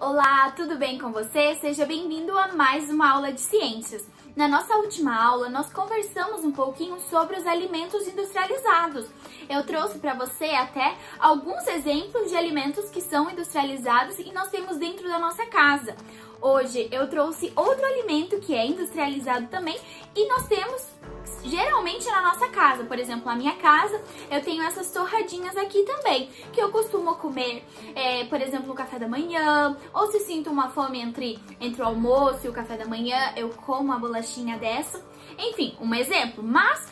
Olá, tudo bem com você? Seja bem-vindo a mais uma aula de ciências. Na nossa última aula, nós conversamos um pouquinho sobre os alimentos industrializados. Eu trouxe para você até alguns exemplos de alimentos que são industrializados e nós temos dentro da nossa casa. Hoje eu trouxe outro alimento que é industrializado também e nós temos geralmente na nossa casa. Por exemplo, na minha casa eu tenho essas torradinhas aqui também, que eu costumo comer, por exemplo, no café da manhã, ou se sinto uma fome entre o almoço e o café da manhã, eu como uma bolachinha dessa. Enfim, um exemplo, mas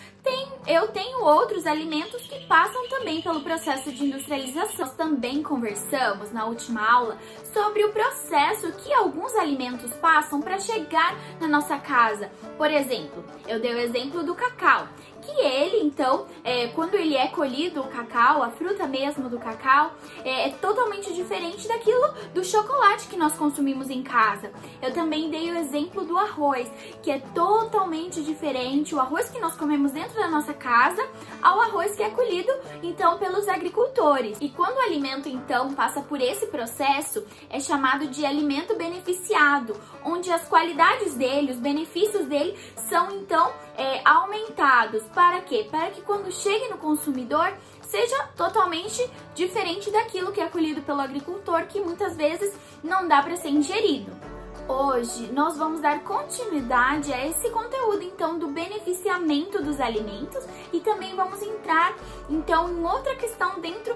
eu tenho outros alimentos que passam também pelo processo de industrialização. Nós também conversamos na última aula sobre o processo que alguns alimentos passam para chegar na nossa casa. Por exemplo, eu dei o exemplo do cacau, que ele, então, quando ele é colhido, o cacau, a fruta mesmo do cacau, é totalmente diferente daquilo do chocolate que nós consumimos em casa. Eu também dei o exemplo do arroz, que é totalmente diferente, o arroz que nós comemos dentro da nossa casa, ao arroz que é colhido, então, pelos agricultores. E quando o alimento, então, passa por esse processo, é chamado de alimento beneficiado, onde as qualidades dele, os benefícios dele são, então, aumentados. Para quê? Para que quando chegue no consumidor seja totalmente diferente daquilo que é colhido pelo agricultor, que muitas vezes não dá para ser ingerido. Hoje nós vamos dar continuidade a esse conteúdo, então, do beneficiamento dos alimentos e também vamos entrar, então, em outra questão dentro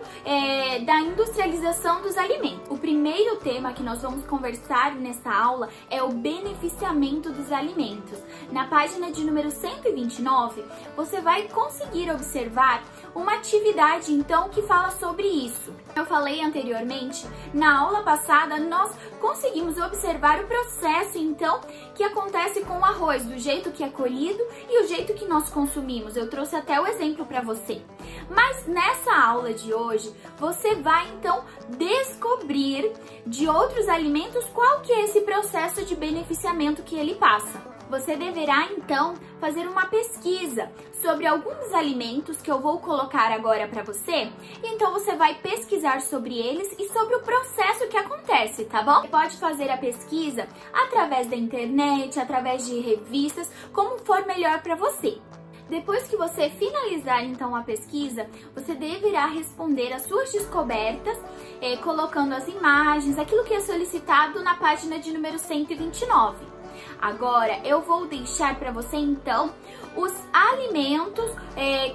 da industrialização dos alimentos. O primeiro tema que nós vamos conversar nessa aula é o beneficiamento dos alimentos. Na página de número 129, você vai conseguir observar uma atividade, então, que fala sobre isso. Eu falei anteriormente, na aula passada, nós conseguimos observar o processo, então, que acontece com o arroz, do jeito que é colhido e o jeito que nós consumimos. Eu trouxe até o exemplo para você. Mas nessa aula de hoje, você vai, então, descobrir de outros alimentos qual que é esse processo de beneficiamento que ele passa. Você deverá, então, fazer uma pesquisa sobre alguns alimentos que eu vou colocar agora para você. Então, você vai pesquisar sobre eles e sobre o processo que acontece, tá bom? Você pode fazer a pesquisa através da internet, através de revistas, como for melhor para você. Depois que você finalizar, então, a pesquisa, você deverá responder as suas descobertas, colocando as imagens, aquilo que é solicitado na página de número 129. Agora, eu vou deixar para você, então, os alimentos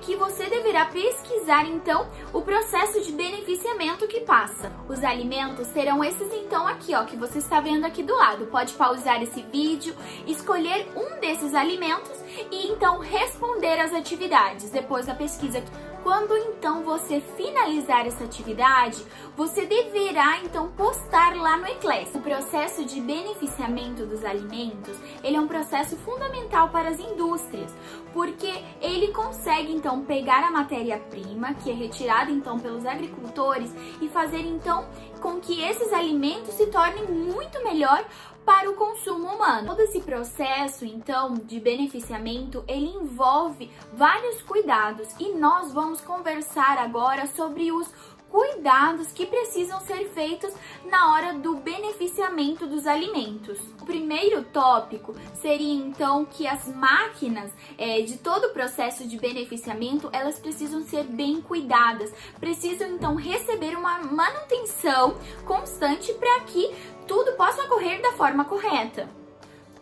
que você deverá pesquisar, então, o processo de beneficiamento que passa. Os alimentos serão esses, então, aqui, ó, que você está vendo aqui do lado. Pode pausar esse vídeo, escolher um desses alimentos e, então, responder as atividades depois da pesquisa. Quando, então, você finalizar essa atividade, você deverá, então, postar lá no Eclass. O processo de beneficiamento dos alimentos, ele é um processo fundamental para as indústrias, porque ele consegue, então, pegar a matéria-prima, que é retirada, então, pelos agricultores, e fazer, então, com que esses alimentos se tornem muito melhor para o consumo humano. Todo esse processo, então, de beneficiamento, ele envolve vários cuidados e nós vamos conversar agora sobre os cuidados que precisam ser feitos na hora do beneficiamento dos alimentos. O primeiro tópico seria, então, que as máquinas de todo o processo de beneficiamento, elas precisam ser bem cuidadas, precisam, então, receber uma manutenção constante para que tudo possa ocorrer da forma correta.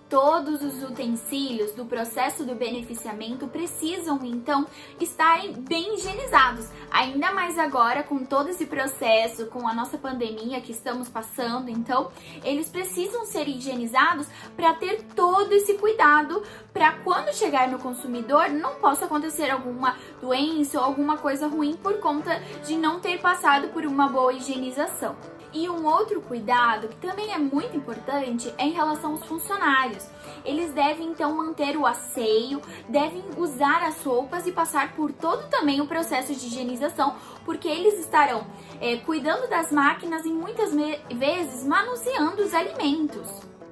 Todos os utensílios do processo do beneficiamento precisam, então, estarem bem higienizados. Ainda mais agora, com todo esse processo, com a nossa pandemia que estamos passando, então, eles precisam ser higienizados para ter todo esse cuidado, para quando chegar no consumidor, não possa acontecer alguma doença ou alguma coisa ruim por conta de não ter passado por uma boa higienização. E um outro cuidado, que também é muito importante, é em relação aos funcionários. Eles devem, então, manter o asseio, devem usar as roupas e passar por todo também o processo de higienização, porque eles estarão cuidando das máquinas e muitas vezes manuseando os alimentos.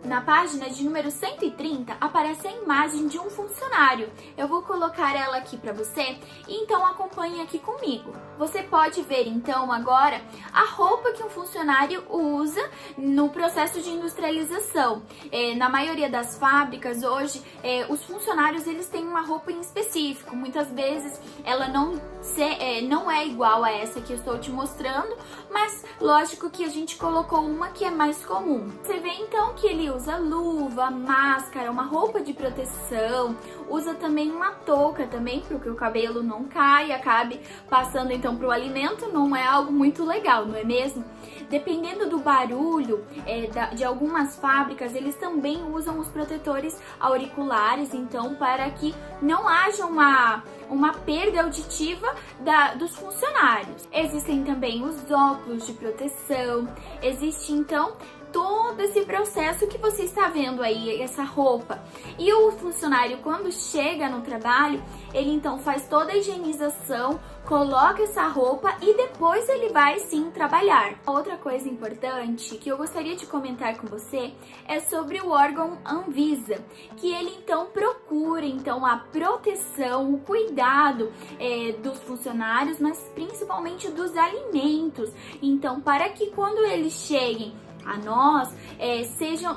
Na página de número 130 aparece a imagem de um funcionário. Eu vou colocar ela aqui para você e então acompanhe aqui comigo. Você pode ver então agora a roupa que um funcionário usa no processo de industrialização. Na maioria das fábricas hoje, os funcionários eles têm uma roupa em específico. Muitas vezes ela não é igual a essa que eu estou te mostrando, mas lógico que a gente colocou uma que é mais comum. Você vê então que ele usa luva, máscara, uma roupa de proteção, usa também uma touca também para que o cabelo não caia e acabe passando então para o alimento. Não é algo muito legal, não é mesmo? Dependendo do barulho de algumas fábricas, eles também usam os protetores auriculares, então para que não haja uma perda auditiva dos funcionários. Existem também os óculos de proteção, existe então todo esse processo que você está vendo aí, essa roupa. E o funcionário, quando chega no trabalho, ele então faz toda a higienização, coloca essa roupa e depois ele vai sim trabalhar. Outra coisa importante que eu gostaria de comentar com você é sobre o órgão Anvisa, que ele então procura então a proteção, o cuidado dos funcionários, mas principalmente dos alimentos. Então, para que quando eles cheguem a nós,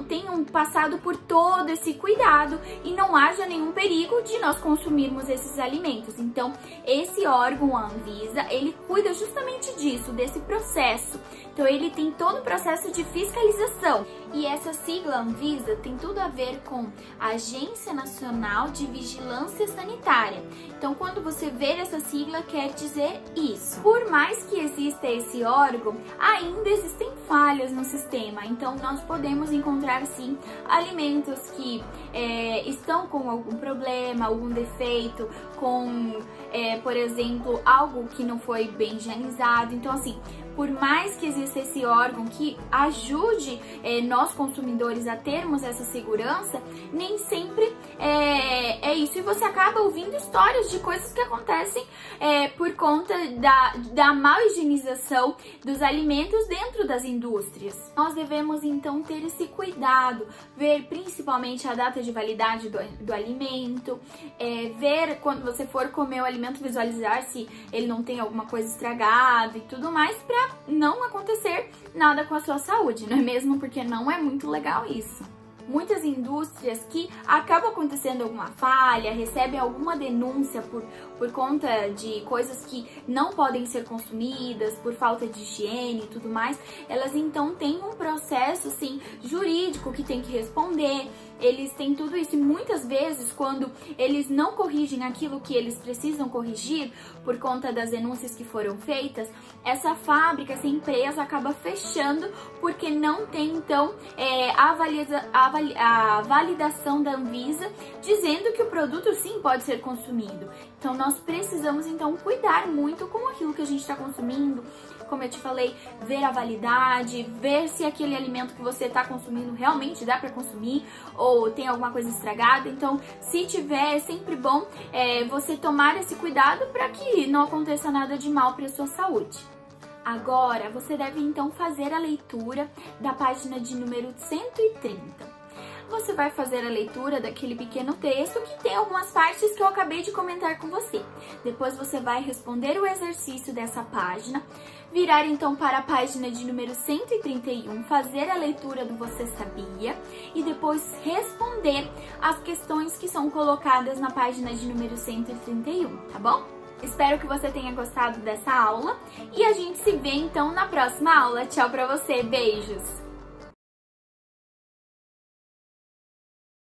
tenham passado por todo esse cuidado e não haja nenhum perigo de nós consumirmos esses alimentos. Então, esse órgão, a Anvisa, ele cuida justamente disso, desse processo. Então, ele tem todo o processo de fiscalização. E essa sigla Anvisa tem tudo a ver com Agência Nacional de Vigilância Sanitária. Então, quando você vê essa sigla, quer dizer isso. Por mais que exista esse órgão, ainda existem falhas no sistema. Então, nós podemos encontrar, sim, alimentos que estão com algum problema, algum defeito, com, por exemplo, algo que não foi bem higienizado. Então, assim, por mais que exista esse órgão que ajude nós consumidores a termos essa segurança, nem sempre é isso. E você acaba ouvindo histórias de coisas que acontecem por conta da má higienização dos alimentos dentro das indústrias. Nós devemos então ter esse cuidado, ver principalmente a data de validade do alimento, ver quando você for comer o alimento, visualizar se ele não tem alguma coisa estragada e tudo mais, para não acontecer nada com a sua saúde, não é mesmo? Porque não é muito legal isso. Muitas indústrias que acabam acontecendo alguma falha, recebem alguma denúncia por conta de coisas que não podem ser consumidas, por falta de higiene e tudo mais, elas então têm um processo assim, jurídico que tem que responder. Eles têm tudo isso e muitas vezes quando eles não corrigem aquilo que eles precisam corrigir por conta das denúncias que foram feitas, essa fábrica, essa empresa acaba fechando porque não tem então a validação da Anvisa dizendo que o produto sim pode ser consumido. Então nós precisamos então cuidar muito com aquilo que a gente está consumindo. Como eu te falei, ver a validade, ver se aquele alimento que você está consumindo realmente dá para consumir ou tem alguma coisa estragada. Então, se tiver, é sempre bom você tomar esse cuidado para que não aconteça nada de mal para a sua saúde. Agora, você deve então fazer a leitura da página de número 130. Você vai fazer a leitura daquele pequeno texto que tem algumas partes que eu acabei de comentar com você. Depois você vai responder o exercício dessa página, virar então para a página de número 131, fazer a leitura do Você Sabia e depois responder as questões que são colocadas na página de número 131, tá bom? Espero que você tenha gostado dessa aula e a gente se vê então na próxima aula. Tchau pra você, beijos!